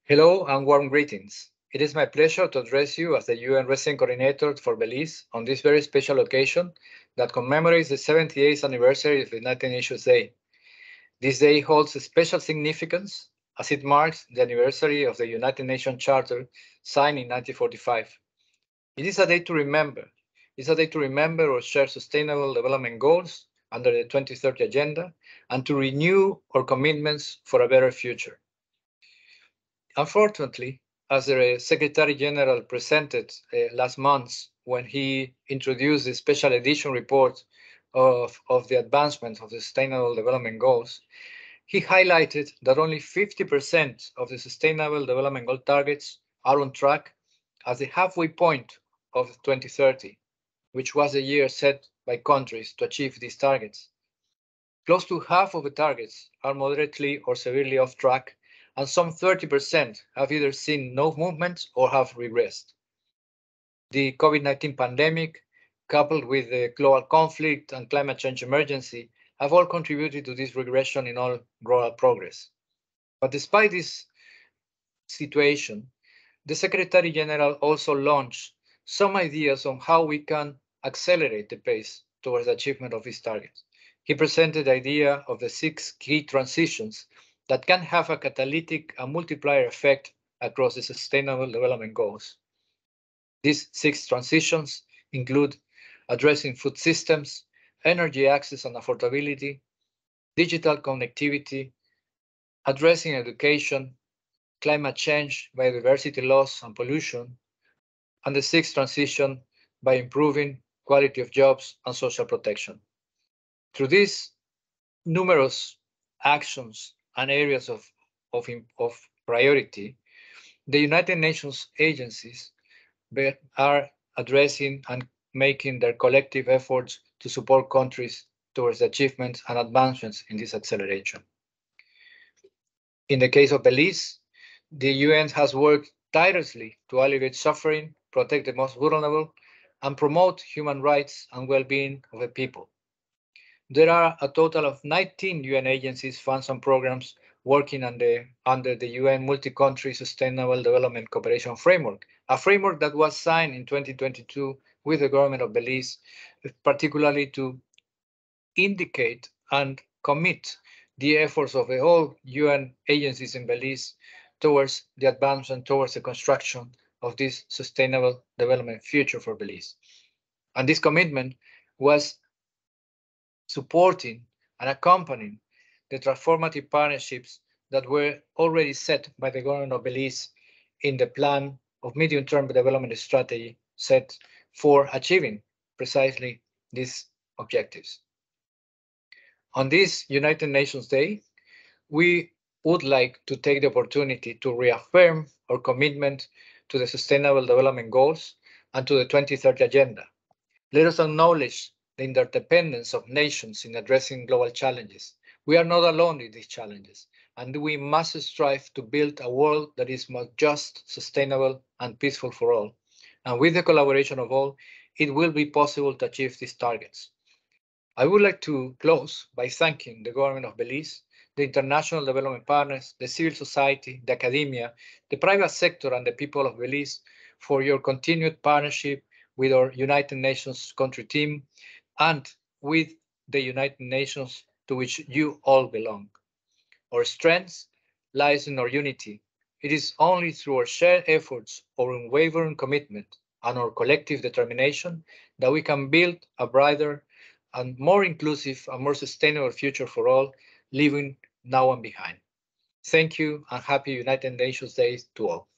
Hello and warm greetings. It is my pleasure to address you as the UN Resident Coordinator for Belize on this very special occasion that commemorates the 78th anniversary of the United Nations Day. This day holds a special significance as it marks the anniversary of the United Nations Charter signed in 1945. It is a day to remember. It's a day to remember or share sustainable development goals under the 2030 Agenda and to renew our commitments for a better future. Unfortunately, as the Secretary General presented last month when he introduced the special edition report of the advancement of the Sustainable Development Goals, he highlighted that only 50% of the Sustainable Development Goal targets are on track at the halfway point of 2030, which was the year set by countries to achieve these targets. Close to half of the targets are moderately or severely off track, and some 30% have either seen no movement or have regressed. The COVID-19 pandemic, coupled with the global conflict and climate change emergency, have all contributed to this regression in all global progress. But despite this situation, the Secretary General also launched some ideas on how we can accelerate the pace towards the achievement of these targets. He presented the idea of the 6 key transitions that can have a catalytic and multiplier effect across the Sustainable Development Goals. These 6 transitions include addressing food systems, energy access and affordability, digital connectivity, addressing education, climate change, biodiversity loss and pollution, and the 6th transition by improving quality of jobs and social protection. Through these numerous actions and areas of priority, the United Nations agencies are addressing and making their collective efforts to support countries towards achievements and advancements in this acceleration. In the case of Belize, the UN has worked tirelessly to alleviate suffering, protect the most vulnerable, and promote human rights and well-being of the people. There are a total of 19 UN agencies, funds, and programs working under the UN Multi-Country Sustainable Development Cooperation Framework, a framework that was signed in 2022 with the government of Belize, particularly to indicate and commit the efforts of the whole UN agencies in Belize towards the advancement, towards the construction of this sustainable development future for Belize. And this commitment was supporting and accompanying the transformative partnerships that were already set by the government of Belize in the plan of medium-term development strategy set for achieving precisely these objectives. On this United Nations Day, we would like to take the opportunity to reaffirm our commitment to the Sustainable Development Goals and to the 2030 Agenda. Let us acknowledge the interdependence of nations in addressing global challenges. We are not alone in these challenges, and we must strive to build a world that is more just, sustainable, and peaceful for all. And with the collaboration of all, it will be possible to achieve these targets. I would like to close by thanking the government of Belize, the international development partners, the civil society, the academia, the private sector, and the people of Belize for your continued partnership with our United Nations country team and with the United Nations to which you all belong. Our strength lies in our unity. It is only through our shared efforts, our unwavering commitment, and our collective determination that we can build a brighter and more inclusive and more sustainable future for all, living now and behind. Thank you and happy United Nations Day to all.